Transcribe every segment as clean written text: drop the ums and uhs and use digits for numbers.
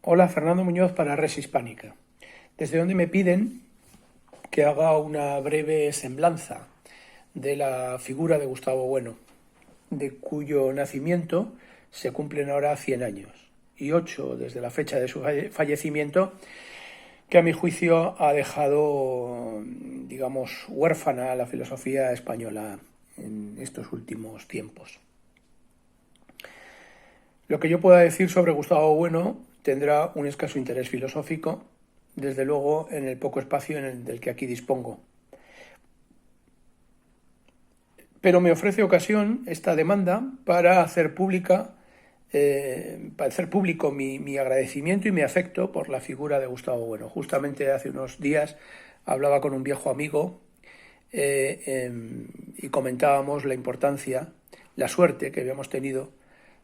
Hola, Fernando Muñoz para Res Hispánica, desde donde me piden que haga una breve semblanza de la figura de Gustavo Bueno, de cuyo nacimiento se cumplen ahora 100 años y 8 desde la fecha de su fallecimiento, que a mi juicio ha dejado, digamos, huérfana a la filosofía española en estos últimos tiempos. Lo que yo pueda decir sobre Gustavo Bueno tendrá un escaso interés filosófico, desde luego en el poco espacio del que aquí dispongo. Pero me ofrece ocasión esta demanda para hacer público mi agradecimiento y mi afecto por la figura de Gustavo Bueno. Justamente hace unos días hablaba con un viejo amigo y comentábamos la importancia, la suerte que habíamos tenido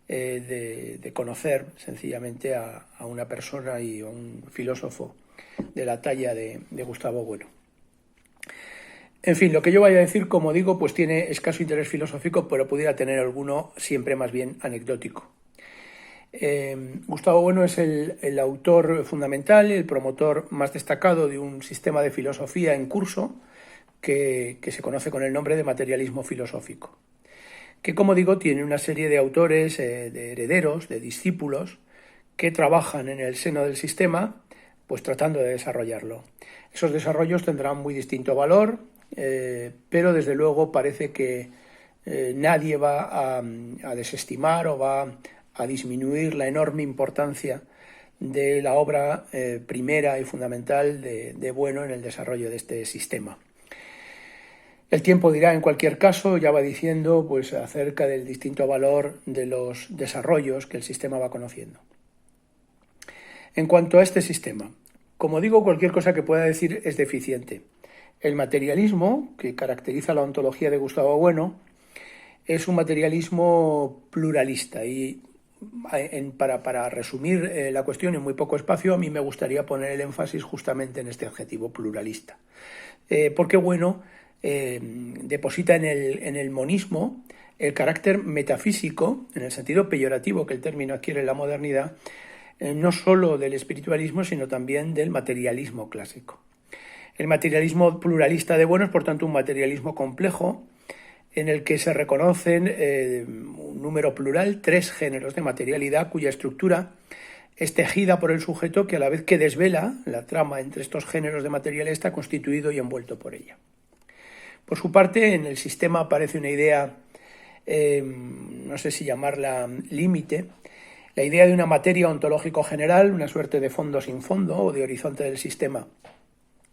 de conocer sencillamente a una persona y a un filósofo de la talla de Gustavo Bueno. En fin, lo que yo vaya a decir, como digo, pues tiene escaso interés filosófico, pero pudiera tener alguno siempre más bien anecdótico. Gustavo Bueno es el autor fundamental, el promotor más destacado de un sistema de filosofía en curso que se conoce con el nombre de materialismo filosófico, que, como digo, tiene una serie de autores, de herederos, de discípulos, que trabajan en el seno del sistema, pues tratando de desarrollarlo. Esos desarrollos tendrán muy distinto valor, pero desde luego parece que nadie va a desestimar o va a disminuir la enorme importancia de la obra primera y fundamental de Bueno en el desarrollo de este sistema. El tiempo dirá, en cualquier caso, ya va diciendo pues acerca del distinto valor de los desarrollos que el sistema va conociendo. En cuanto a este sistema, como digo, cualquier cosa que pueda decir es deficiente. El materialismo, que caracteriza la ontología de Gustavo Bueno, es un materialismo pluralista y para resumir la cuestión en muy poco espacio, a mí me gustaría poner el énfasis justamente en este adjetivo pluralista. Porque Bueno deposita en el monismo el carácter metafísico, en el sentido peyorativo que el término adquiere en la modernidad, no solo del espiritualismo, sino también del materialismo clásico. El materialismo pluralista de Bueno es, por tanto, un materialismo complejo en el que se reconocen un número plural, 3 géneros de materialidad cuya estructura es tejida por el sujeto, que a la vez que desvela la trama entre estos géneros de materialidad está constituido y envuelto por ella. Por su parte, en el sistema aparece una idea, no sé si llamarla límite, la idea de una materia ontológico general, una suerte de fondo sin fondo o de horizonte del sistema,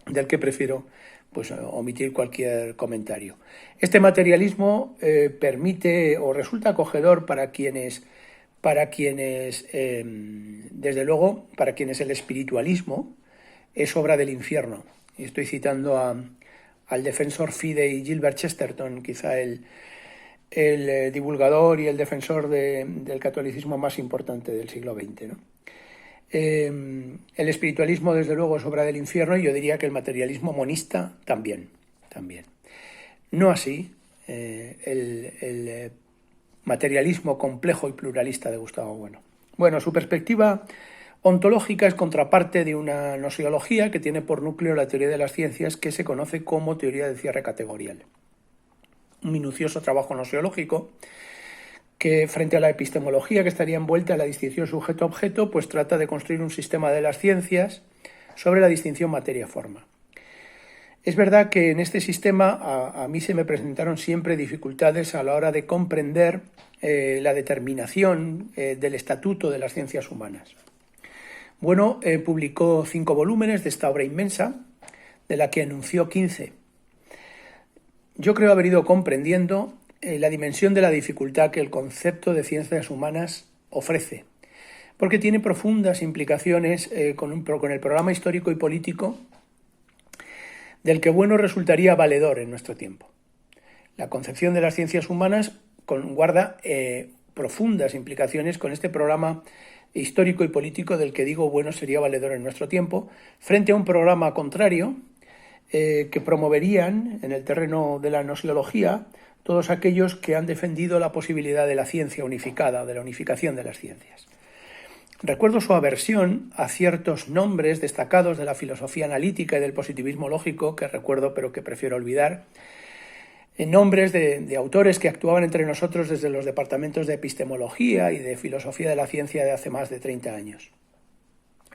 del que prefiero pues omitir cualquier comentario. Este materialismo permite o resulta acogedor para quienes desde luego, para quienes el espiritualismo es obra del infierno. Y estoy citando al defensor fidei Gilbert Chesterton, quizá el divulgador y el defensor del catolicismo más importante del siglo XX, ¿no? El espiritualismo, desde luego, es obra del infierno, y yo diría que el materialismo monista también. No así el materialismo complejo y pluralista de Gustavo Bueno. Bueno, su perspectiva ontológica es contraparte de una gnoseología que tiene por núcleo la teoría de las ciencias, que se conoce como teoría del cierre categorial. Un minucioso trabajo gnoseológico que, frente a la epistemología que estaría envuelta en la distinción sujeto-objeto, pues trata de construir un sistema de las ciencias sobre la distinción materia-forma. Es verdad que en este sistema a mí se me presentaron siempre dificultades a la hora de comprender la determinación del estatuto de las ciencias humanas. Bueno, publicó 5 volúmenes de esta obra inmensa, de la que anunció 15. Yo creo haber ido comprendiendo la dimensión de la dificultad que el concepto de ciencias humanas ofrece, porque tiene profundas implicaciones con el programa histórico y político del que Bueno resultaría valedor en nuestro tiempo. La concepción de las ciencias humanas guarda profundas implicaciones con este programa histórico y político del que digo Bueno sería valedor en nuestro tiempo, frente a un programa contrario que promoverían en el terreno de la gnoseología todos aquellos que han defendido la posibilidad de la ciencia unificada, de la unificación de las ciencias. Recuerdo su aversión a ciertos nombres destacados de la filosofía analítica y del positivismo lógico, que recuerdo pero que prefiero olvidar, en nombres de autores que actuaban entre nosotros desde los departamentos de epistemología y de filosofía de la ciencia de hace más de 30 años.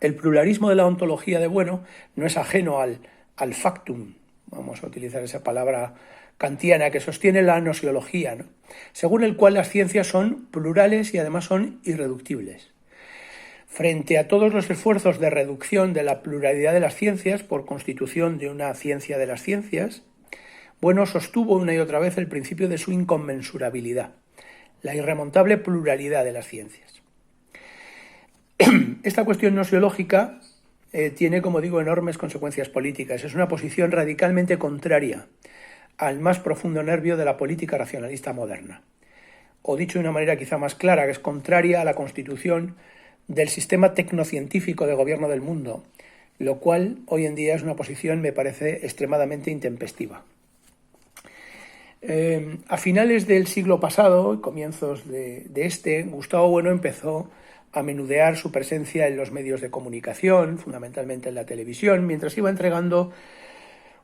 El pluralismo de la ontología de bueno no es ajeno al factum, vamos a utilizar esa palabra kantiana que sostiene la gnosiología, ¿no? Según el cual las ciencias son plurales y además son irreductibles. Frente a todos los esfuerzos de reducción de la pluralidad de las ciencias por constitución de una ciencia de las ciencias, Bueno sostuvo una y otra vez el principio de su inconmensurabilidad, la irremontable pluralidad de las ciencias. Esta cuestión gnosiológica tiene, como digo, enormes consecuencias políticas. Es una posición radicalmente contraria al más profundo nervio de la política racionalista moderna. O dicho de una manera quizá más clara, que es contraria a la constitución del sistema tecnocientífico de gobierno del mundo, lo cual hoy en día es una posición, me parece, extremadamente intempestiva. A finales del siglo pasado, comienzos de este, Gustavo Bueno empezó a menudear su presencia en los medios de comunicación, fundamentalmente en la televisión, mientras iba entregando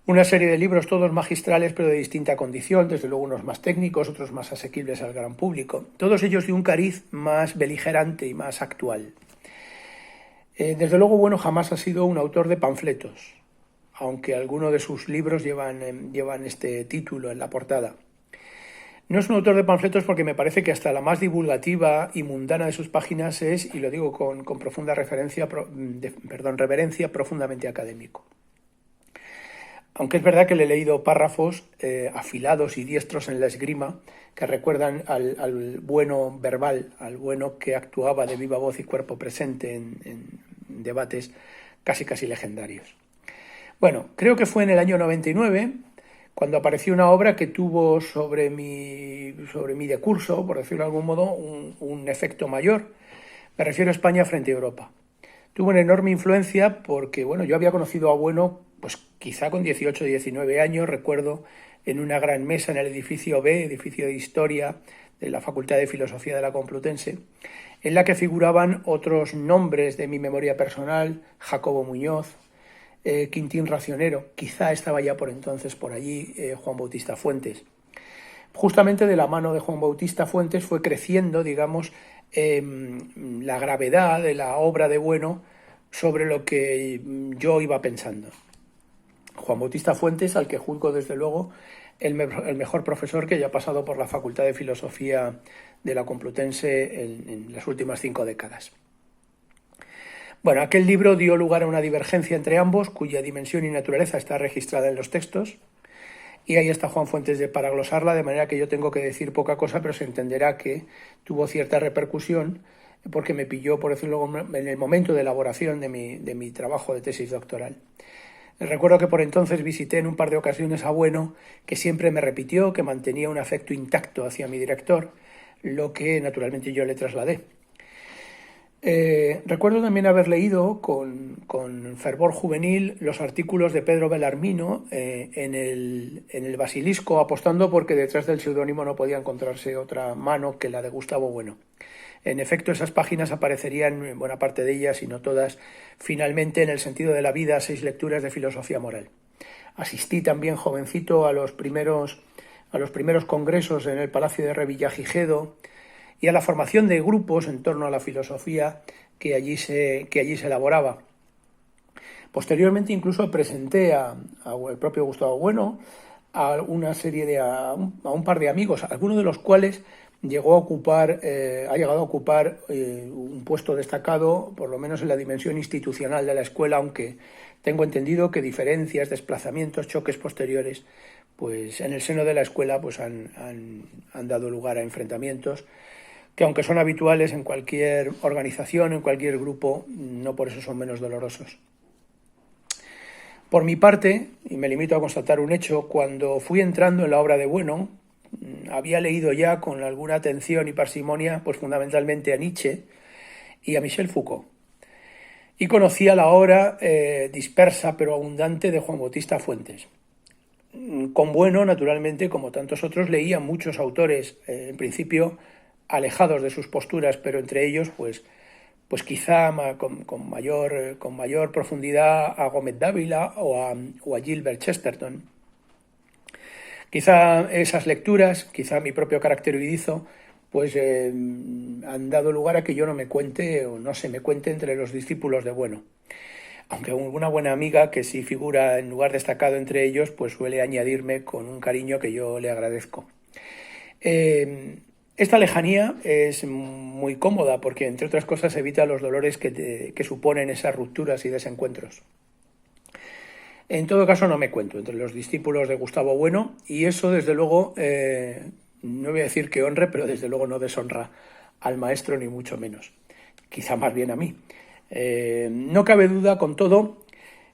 una serie de libros, todos magistrales, pero de distinta condición, desde luego unos más técnicos, otros más asequibles al gran público, todos ellos de un cariz más beligerante y más actual. Desde luego, Bueno jamás ha sido un autor de panfletos, aunque algunos de sus libros llevan este título en la portada. No es un autor de panfletos porque me parece que hasta la más divulgativa y mundana de sus páginas es, y lo digo con profunda reverencia, profundamente académico. Aunque es verdad que le he leído párrafos afilados y diestros en la esgrima que recuerdan al Bueno verbal, al Bueno que actuaba de viva voz y cuerpo presente en debates casi legendarios. Bueno, creo que fue en el año 99 cuando apareció una obra que tuvo sobre mi decurso, por decirlo de algún modo, un efecto mayor. Me refiero a España frente a Europa. Tuvo una enorme influencia porque, bueno, yo había conocido a Bueno, pues quizá con 18 o 19 años, recuerdo, en una gran mesa en el edificio B, edificio de Historia de la Facultad de Filosofía de la Complutense, en la que figuraban otros nombres de mi memoria personal, Jacobo Muñoz, Quintín Racionero, quizá estaba ya por entonces por allí Juan Bautista Fuentes. Justamente de la mano de Juan Bautista Fuentes fue creciendo, digamos, la gravedad de la obra de Bueno sobre lo que yo iba pensando. Juan Bautista Fuentes, al que juzgo desde luego el mejor profesor que haya pasado por la Facultad de Filosofía de la Complutense en las últimas 5 décadas. Bueno, aquel libro dio lugar a una divergencia entre ambos, cuya dimensión y naturaleza está registrada en los textos, y ahí está Juan Fuentes para glosarla, de manera que yo tengo que decir poca cosa, pero se entenderá que tuvo cierta repercusión, porque me pilló, por decirlo, en el momento de elaboración de mi trabajo de tesis doctoral. Recuerdo que por entonces visité en un par de ocasiones a Bueno, que siempre me repitió que mantenía un afecto intacto hacia mi director, lo que naturalmente yo le trasladé. Recuerdo también haber leído con fervor juvenil los artículos de Pedro Belarmino en el Basilisco, apostando porque detrás del seudónimo no podía encontrarse otra mano que la de Gustavo Bueno. En efecto, esas páginas aparecerían, buena parte de ellas, y no todas, finalmente en El sentido de la vida, 6 lecturas de filosofía moral. Asistí también jovencito a los primeros congresos en el Palacio de Revillagigedo, y a la formación de grupos en torno a la filosofía que allí se elaboraba. Posteriormente incluso presenté al propio Gustavo Bueno a un par de amigos, alguno de los cuales ha llegado a ocupar un puesto destacado, por lo menos en la dimensión institucional de la escuela, aunque tengo entendido que diferencias, desplazamientos, choques posteriores, pues en el seno de la escuela pues han dado lugar a enfrentamientos que, aunque son habituales en cualquier organización, en cualquier grupo, no por eso son menos dolorosos. Por mi parte, y me limito a constatar un hecho, cuando fui entrando en la obra de Bueno, había leído ya con alguna atención y parsimonia, pues fundamentalmente a Nietzsche y a Michel Foucault. Y conocía la obra dispersa pero abundante de Juan Bautista Fuentes. Con Bueno, naturalmente, como tantos otros, leía muchos autores, en principio alejados de sus posturas, pero entre ellos, pues pues quizá con mayor profundidad a Gómez Dávila o a Gilbert Chesterton. Quizá esas lecturas, quizá mi propio carácter huidizo, pues han dado lugar a que yo no me cuente o no se me cuente entre los discípulos de Bueno. Aunque una buena amiga que sí figura en lugar destacado entre ellos, pues suele añadirme con un cariño que yo le agradezco. Esta lejanía es muy cómoda porque, entre otras cosas, evita los dolores que suponen esas rupturas y desencuentros. En todo caso, no me cuento entre los discípulos de Gustavo Bueno, y eso, desde luego, no voy a decir que honre, pero desde luego no deshonra al maestro, ni mucho menos. Quizá más bien a mí. No cabe duda, con todo,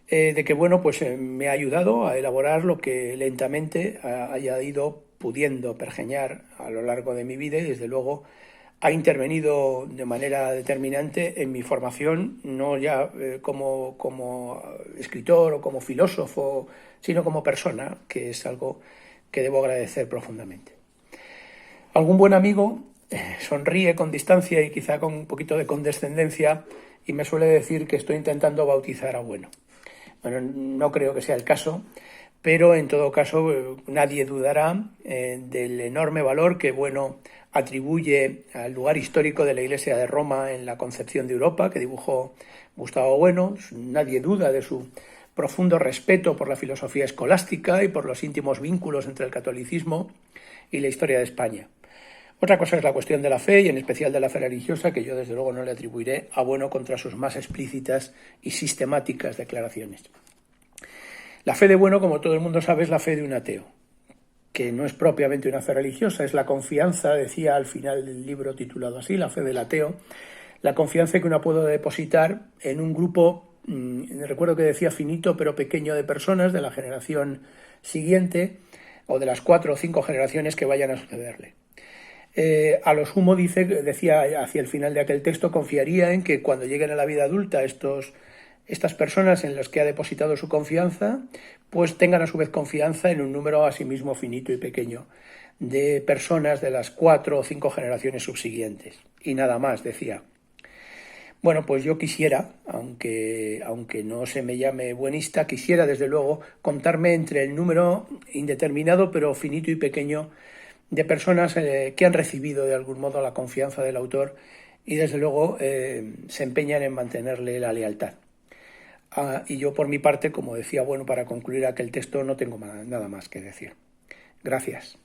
de que Bueno, pues me ha ayudado a elaborar lo que lentamente haya ido pudiendo pergeñar a lo largo de mi vida, y desde luego ha intervenido de manera determinante en mi formación, no ya como escritor o como filósofo, sino como persona, que es algo que debo agradecer profundamente. Algún buen amigo sonríe con distancia y quizá con un poquito de condescendencia y me suele decir que estoy intentando bautizar a Bueno. Bueno, no creo que sea el caso, pero en todo caso nadie dudará del enorme valor que Bueno atribuye al lugar histórico de la Iglesia de Roma en la concepción de Europa que dibujó Gustavo Bueno. Nadie duda de su profundo respeto por la filosofía escolástica y por los íntimos vínculos entre el catolicismo y la historia de España. Otra cosa es la cuestión de la fe, y en especial de la fe religiosa, que yo desde luego no le atribuiré a Bueno contra sus más explícitas y sistemáticas declaraciones. La fe de Bueno, como todo el mundo sabe, es la fe de un ateo, que no es propiamente una fe religiosa, es la confianza, decía al final del libro titulado así, La fe del ateo, la confianza que uno puede depositar en un grupo, recuerdo que decía finito pero pequeño, de personas de la generación siguiente o de las 4 o 5 generaciones que vayan a sucederle. A lo sumo, decía hacia el final de aquel texto, confiaría en que cuando lleguen a la vida adulta estas personas en las que ha depositado su confianza, pues tengan a su vez confianza en un número asimismo finito y pequeño de personas de las 4 o 5 generaciones subsiguientes. Y nada más, decía. Bueno, pues yo quisiera, aunque no se me llame buenista, quisiera desde luego contarme entre el número indeterminado pero finito y pequeño de personas que han recibido de algún modo la confianza del autor y desde luego se empeñan en mantenerle la lealtad. Y yo por mi parte, como decía Bueno para concluir aquel texto, no tengo nada más que decir. Gracias.